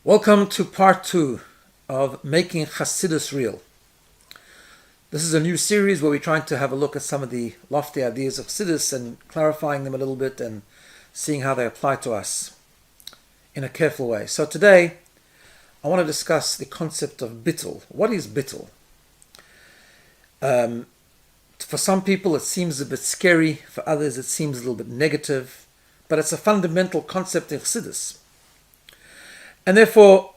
Welcome to part 2 of Making Chassidus Real. This is a new series where we're trying to have a look at some of the lofty ideas of Chassidus and clarifying them a little bit and seeing how they apply to us in a careful way. So today, I want to discuss the concept of Bitul. What is Bitul? For some people it seems a bit scary, for others it seems a little bit negative, but it's a fundamental concept in Chassidus. And therefore,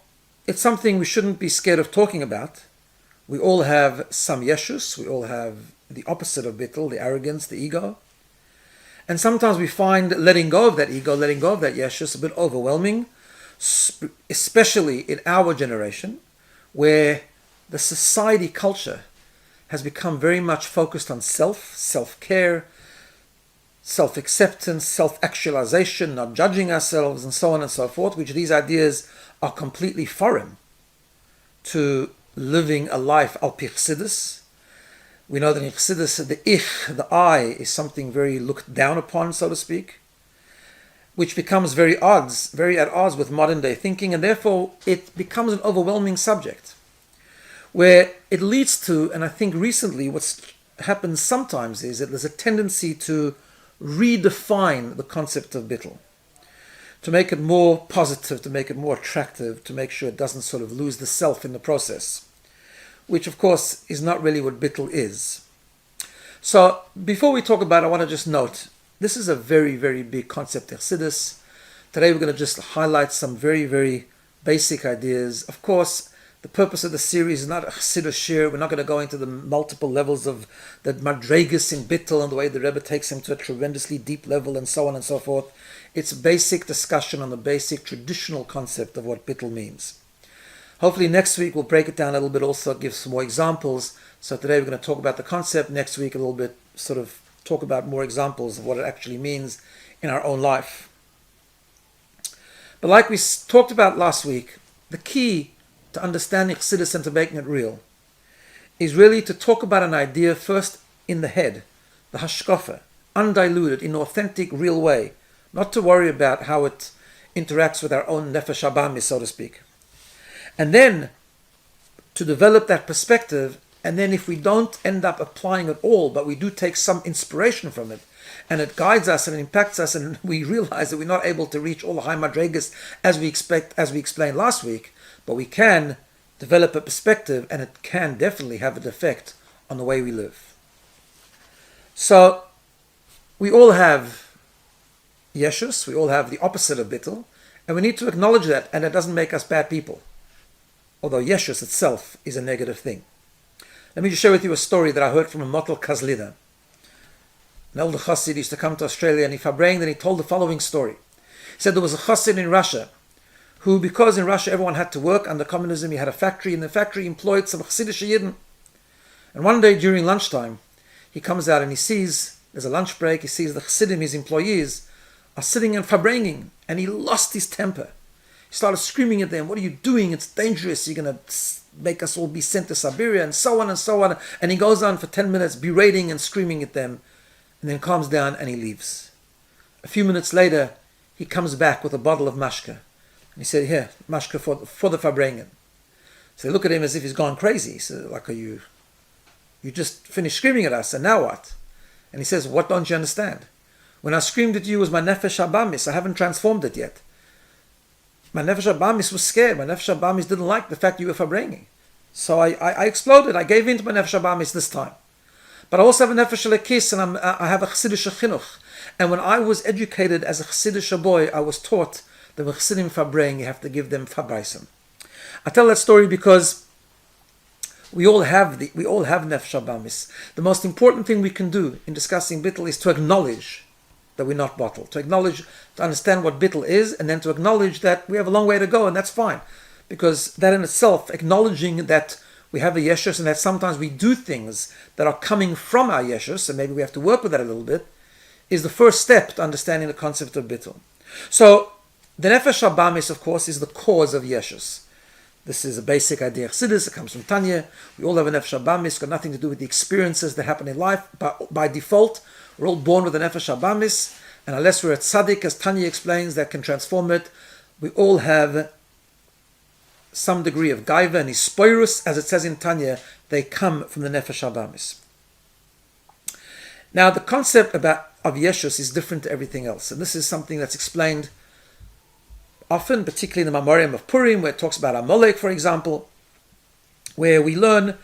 it's something we shouldn't be scared of talking about. We all have some yeshus, we all have the opposite of Bitul, the arrogance, the ego. And sometimes we find letting go of that ego, letting go of that yeshus a bit overwhelming, especially in our generation, where the society culture has become very much focused on self-care, self-acceptance, self-actualization, not judging ourselves, and so on and so forth, which these ideas are completely foreign to living a life al pi Chassidus. We know that in Chassidus, the ich, the I, is something very looked down upon, so to speak, which becomes very at odds with modern day thinking, and therefore it becomes an overwhelming subject, where it leads to, and I think recently what's happened sometimes is that there's a tendency to redefine the concept of Bitul, to make it more positive, to make it more attractive, to make sure it doesn't sort of lose the self in the process, which of course is not really what Bitul is. So before we talk about it, I want to just note, this is a very, very big concept in Chassidus. Today we're going to just highlight some very, very basic ideas. Of course, the purpose of the series is not a Chassidus shir. We're not going to go into the multiple levels of the madregas in Bitul and the way the Rebbe takes him to a tremendously deep level and so on and so forth. It's basic discussion on the basic traditional concept of what Bitul means. Hopefully next week we'll break it down a little bit, also give some more examples. So today we're going to talk about the concept. Next week a little bit sort of talk about more examples of what it actually means in our own life. But like we talked about last week, the key to understanding Chassidus and to making it real is really to talk about an idea first in the head, the hashkafa, undiluted, in an authentic, real way, not to worry about how it interacts with our own nefesh habamis, so to speak. And then to develop that perspective, and then if we don't end up applying it all, but we do take some inspiration from it, and it guides us and it impacts us, and we realize that we're not able to reach all the high madregas as we explained last week, but we can develop a perspective, and it can definitely have an effect on the way we live. So we all have yeshus, we all have the opposite of Bitul, and we need to acknowledge that, and it doesn't make us bad people, although yeshus itself is a negative thing. Let me just share with you a story that I heard from a Motel Kazlida. An elder chassid used to come to Australia, and he fabrang, then he told the following story. He said there was a chassid in Russia who, because in Russia everyone had to work under communism, he had a factory, and the factory employed some Chassidish Yidden. And one day during lunchtime, he comes out and he sees, there's a lunch break, he sees the Chassidim, his employees, are sitting and fabranging, and he lost his temper. He started screaming at them, "What are you doing? It's dangerous, you're going to make us all be sent to Siberia," and so on and so on. And he goes on for 10 minutes berating and screaming at them, and then calms down and he leaves. A few minutes later, he comes back with a bottle of mashka. And he said, "Here, mashka for the fabrengen." So they look at him as if he's gone crazy. He said, "Like, you just finished screaming at us, and now what?" And he says, "What don't you understand? When I screamed at you, it was my nefesh habamis. I haven't transformed it yet. My nefesh habamis was scared. My nefesh habamis didn't like the fact you were fabrenging. So I exploded. I gave in to my nefesh habamis this time. But I also have a nefesh lekis, and I have a chassidish chinuch. And when I was educated as a chassidish boy, I was taught that when chassidim fabreng, you have to give them fabraisam." I tell that story because we all have nefesh habamis. The most important thing we can do in discussing Bitul is to acknowledge that we're not bottled, to understand what Bitul is, and then to acknowledge that we have a long way to go, and that's fine. Because that in itself, acknowledging that we have a yeshus and that sometimes we do things that are coming from our yeshus, and maybe we have to work with that a little bit, is the first step to understanding the concept of Bitul. So the nefesh habamis, of course, is the cause of yeshus. This is a basic idea of Chassidus. It comes from Tanya. We all have a nefesh habamis. It's got nothing to do with the experiences that happen in life. But by default, we're all born with a nefesh habamis, and unless we're a tzaddik, as Tanya explains, that can transform it, we all have some degree of gaiva and ispoirus, as it says in Tanya, they come from the nefesh habamis. Now, the concept of Yeshus is different to everything else, and this is something that's explained often, particularly in the Mamorim of Purim, where it talks about Amalek, for example, where we learn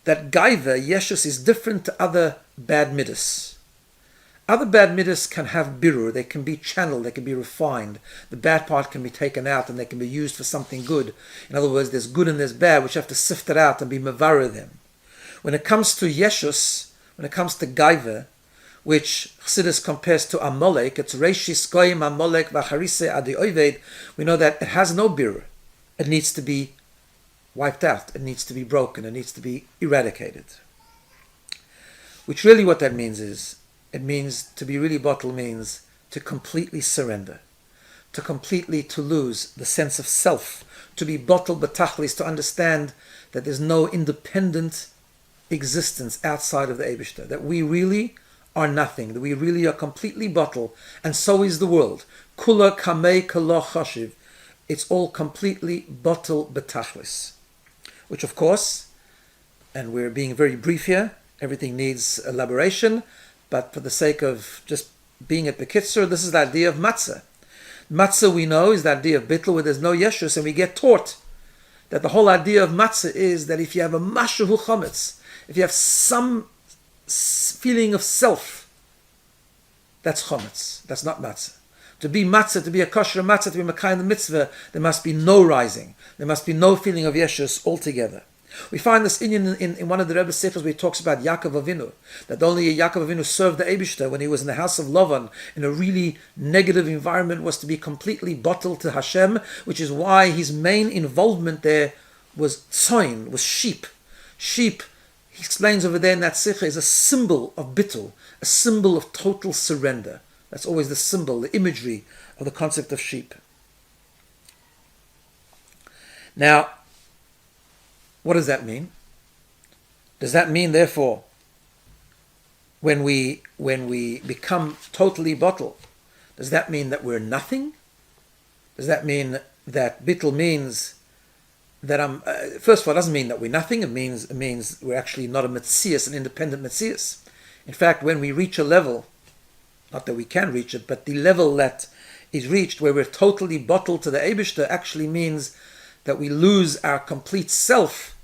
that gaiva, Yeshus, is different to other bad midas. Other bad midas can have birur, they can be channeled, they can be refined. The bad part can be taken out and they can be used for something good. In other words, there's good and there's bad, which you have to sift it out and be mavara them. When it comes to Yeshus, when it comes to gaiva, which Chassidus compares to Amalek, it's Reishis Goyim Amalek Vacharise Adi Oived, we know that it has no birur. It needs to be wiped out, it needs to be broken, it needs to be eradicated. Which really what that means is, it means to be really bottle means to completely surrender, to lose the sense of self, to be bottle betachlis, to understand that there's no independent existence outside of the Eibishter, that we really are nothing, that we really are completely bottle, and so is the world. Kula kamei kala chashiv. It's all completely bottle betachlis. Which of course, and we're being very brief here, everything needs elaboration, but for the sake of just being at the Kitzur, this is the idea of matzah. Matzah, we know, is the idea of Bitul, where there's no Yeshus, and we get taught that the whole idea of matzah is that if you have a mashahu chametz, if you have some feeling of self, that's chametz, that's not matzah. To be matzah, to be a kosher matzah, to be makayim the mitzvah, there must be no rising, there must be no feeling of Yeshus altogether. We find this in one of the Rebbe's Sefers where he talks about Yaakov Avinu, that only Yaakov Avinu served the Eibishter when he was in the house of Lavan in a really negative environment, was to be completely bottled to Hashem, which is why his main involvement there was tzoin, was sheep. Sheep, he explains over there in that Sikha, is a symbol of Bitul, a symbol of total surrender. That's always the symbol, the imagery of the concept of sheep. Now, what does that mean? Does that mean, therefore, when we become totally bottled, does that mean that we're nothing? Does that mean that Bitul means that first of all, it doesn't mean that we're nothing. It means we're actually not a metzias, an independent metzias. In fact, when we reach a level, not that we can reach it, but the level that is reached where we're totally bottled to the Eibishter actually means that we lose our complete self.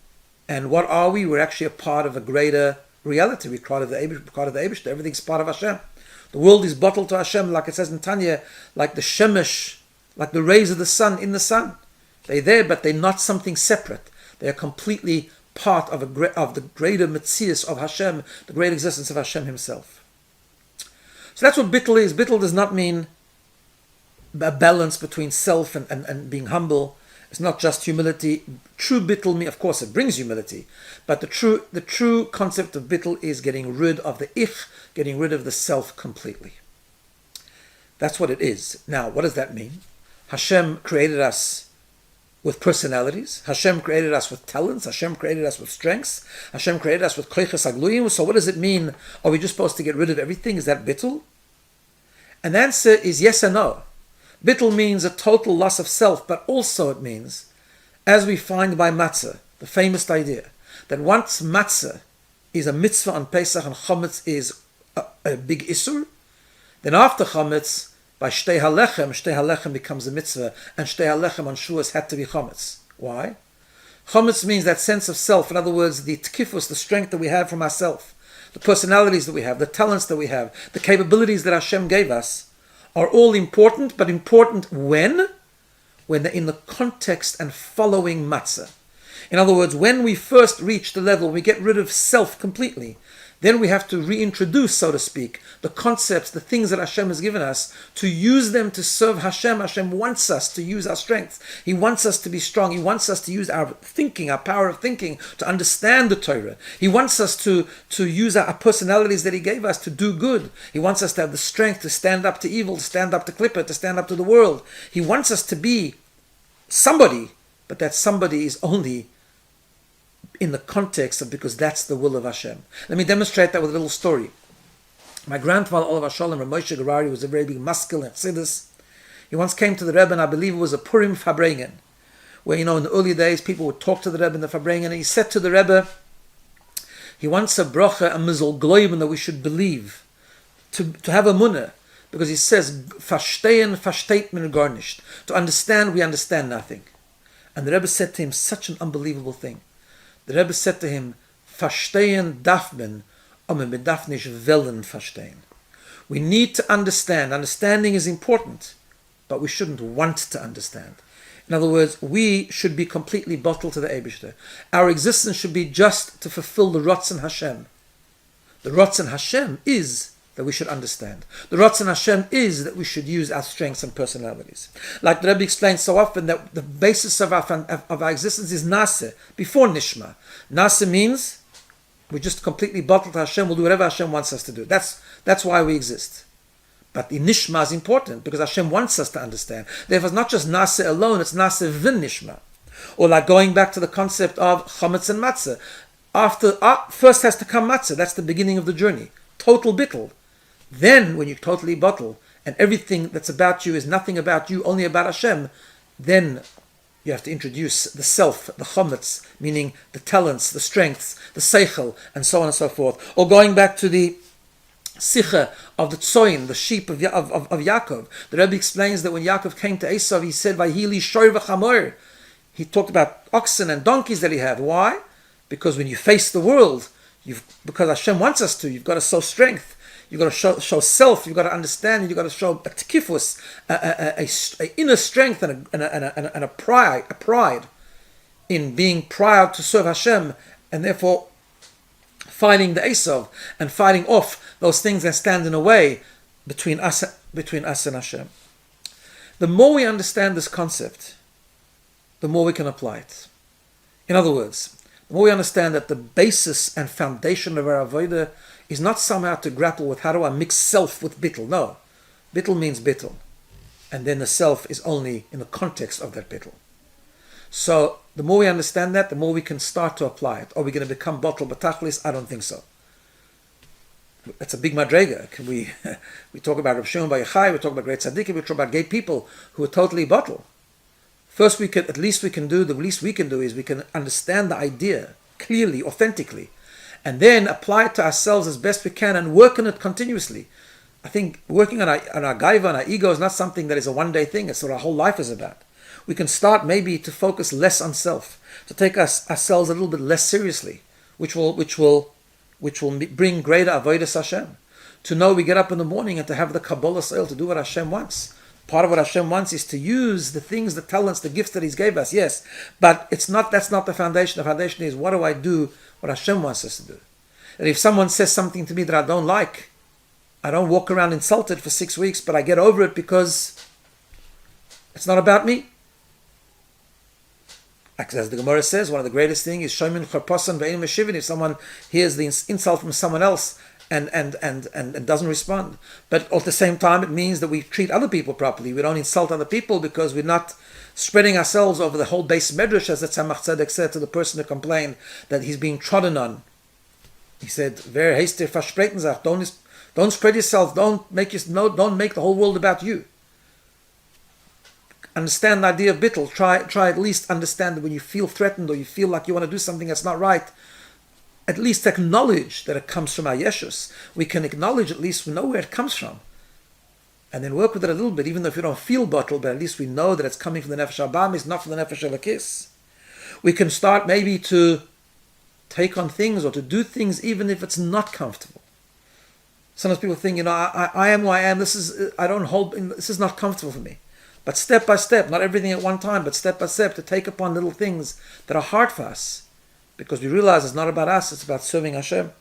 And what are we? We're actually a part of a greater reality. We're part of the Eibishter. Everything's part of Hashem. The world is bottled to Hashem, like it says in Tanya, like the shemesh, like the rays of the sun in the sun. They're there, but they're not something separate. They are completely part of the greater metzias of Hashem, the great existence of Hashem Himself. So that's what Bitul is. Bitul does not mean a balance between self and being humble. It's not just humility. True Bitul, of course, it brings humility, but the true concept of Bitul is getting rid of the ich, getting rid of the self completely. That's what it is. Now, what does that mean? Hashem created us with personalities. Hashem created us with talents. Hashem created us with strengths. Hashem created us with koiches hagluyim. So what does it mean? Are we just supposed to get rid of everything? Is that Bitul? And the answer is yes and no. Bitul means a total loss of self, but also it means, as we find by matzah, the famous idea, that once matzah is a mitzvah on Pesach and chametz is a big isur, then after chametz, by shtei halechem becomes a mitzvah, and shtei halechem on Shuas had to be chametz. Why? Chametz means that sense of self, in other words, the tkifus, the strength that we have from ourselves, the personalities that we have, the talents that we have, the capabilities that Hashem gave us, are all important, but important when they're in the context and following matzah. In other words, when we first reach the level, we get rid of self completely, then we have to reintroduce, so to speak, the concepts, the things that Hashem has given us, to use them to serve Hashem. Hashem wants us to use our strengths. He wants us to be strong. He wants us to use our thinking, our power of thinking, to understand the Torah. He wants us to use our personalities that He gave us to do good. He wants us to have the strength to stand up to evil, to stand up to Klippa, to stand up to the world. He wants us to be somebody, but that somebody is only in the context of, because that's the will of Hashem. Let me demonstrate that with a little story. My grandfather, Olav Shalom, Rabbi Gourarie, was a very big maskil in Chassidus. He once came to the Rebbe, and I believe it was a Purim Fabrengen, where, in the early days, people would talk to the Rebbe in the Farbrengen, and he said to the Rebbe, he wants a bracha, a mizal gloiben, that we should believe, to have a munah, because he says, verstehen, versteht man gar nicht. To understand, we understand nothing. And the Rebbe said to him such an unbelievable thing. The Rebbe said to him, verstehen darf man, aber man darf nicht wollen verstehen. We need to understand. Understanding is important, but we shouldn't want to understand. In other words, we should be completely bottled to the Eibishter. Our existence should be just to fulfill the Ratzon Hashem. The Ratzon Hashem is that we should understand. The Ratzon Hashem is that we should use our strengths and personalities. Like the Rebbe explains so often, that the basis of our existence is Naseh, before Nishma. Naseh means we're just completely bottled to Hashem. We'll do whatever Hashem wants us to do. That's why we exist. But the Nishma is important, because Hashem wants us to understand. Therefore, it's not just Naseh alone, it's Naseh v'in Nishma. Or like going back to the concept of Chametz and Matzah. First has to come Matzah. That's the beginning of the journey. Total Bitul. Then, when you totally bottle, and everything that's about you is nothing about you, only about Hashem, then you have to introduce the self, the chometz, meaning the talents, the strengths, the seichel, and so on and so forth. Or going back to the sicha of the tzoin, the sheep of Yaakov. The Rebbe explains that when Yaakov came to Esav, he said, "Vayhili shor v'chamor." He talked about oxen and donkeys that he had. Why? Because when you face the world, because Hashem wants us to, you've got to show strength. You've got to show self. You've got to understand. You've got to show a tkifus, a inner strength and a pride in being proud to serve Hashem, and therefore fighting the Esav and fighting off those things that stand in the way between us and Hashem. The more we understand this concept, the more we can apply it. In other words, the more we understand that the basis and foundation of our avodah is not somehow to grapple with how do I mix self with Bitul. No. Bitul means Bitul. And then the self is only in the context of that Bitul. So the more we understand that, the more we can start to apply it. Are we going to become bottle batachlis? I don't think so. That's a big madrega. We talk about Rav Shimon Bar Yochai, we talk about great tzaddikim, we talk about gay people who are totally bottle. First, the least we can do is we can understand the idea clearly, authentically, and then apply it to ourselves as best we can and work on it continuously. I think working on our gaiva and our ego is not something that is a one-day thing. It's what our whole life is about. We can start maybe to focus less on self, to take ourselves a little bit less seriously, which will bring greater avodas Hashem. To know we get up in the morning and to have the Kabbalah soil to do what Hashem wants. Part of what Hashem wants is to use the things, the talents, the gifts that He's gave us, yes. But that's not the foundation. The foundation is, what do I do what Hashem wants us to do? And if someone says something to me that I don't like, I don't walk around insulted for 6 weeks, but I get over it because it's not about me. As the Gemara says, one of the greatest things is shomin charpasan ve'ein meshivin. If someone hears the insult from someone else and doesn't respond, but at the same time it means that we treat other people properly. We don't insult other people because we're not spreading ourselves over the whole base medrash, as the Tzemach Tzedek said to the person who complained that he's being trodden on. He said, "Wer heißt dir versprechen sagt, don't spread yourself, don't make the whole world about you." Understand the idea of Bitul. Try at least understand that when you feel threatened or you feel like you want to do something that's not right, at least acknowledge that it comes from our Yeshus. We can acknowledge, at least we know where it comes from. And then work with it a little bit, even though if you don't feel bottled, but at least we know that it's coming from the Nefesh HaBamis, not from the Nefesh Elokis. We can start maybe to take on things or to do things even if it's not comfortable. Sometimes people think, I am who I am, this is not comfortable for me. But step by step, not everything at one time, but step by step, to take upon little things that are hard for us. Because we realize it's not about us, it's about serving Hashem.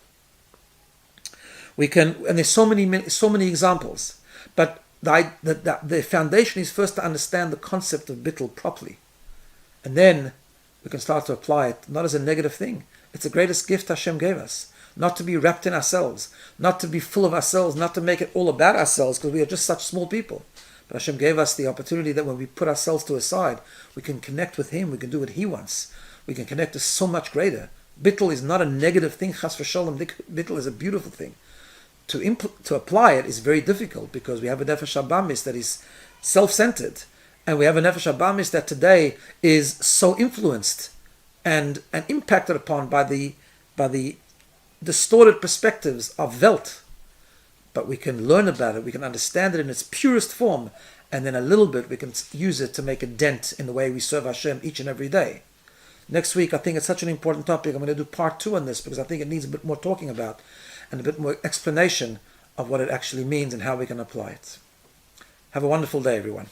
And there's so many examples. But the foundation is first to understand the concept of Bitul properly. And then we can start to apply it, not as a negative thing. It's the greatest gift Hashem gave us. Not to be wrapped in ourselves, not to be full of ourselves, not to make it all about ourselves, because we are just such small people. But Hashem gave us the opportunity that when we put ourselves to a side, we can connect with Him, we can do what He wants. We can connect to so much greater. Bitul is not a negative thing, chas v'sholem. Bitul is a beautiful thing. To apply it is very difficult because we have a nefesh habamis that is self-centered, And we have a Nefesh Abamis that today is so influenced and impacted upon by the distorted perspectives of Welt. But we can learn about it, we can understand it in its purest form, and then a little bit we can use it to make a dent in the way we serve Hashem each and every day. Next week, I think it's such an important topic. I'm going to do part 2 on this because I think it needs a bit more talking about and a bit more explanation of what it actually means and how we can apply it. Have a wonderful day, everyone.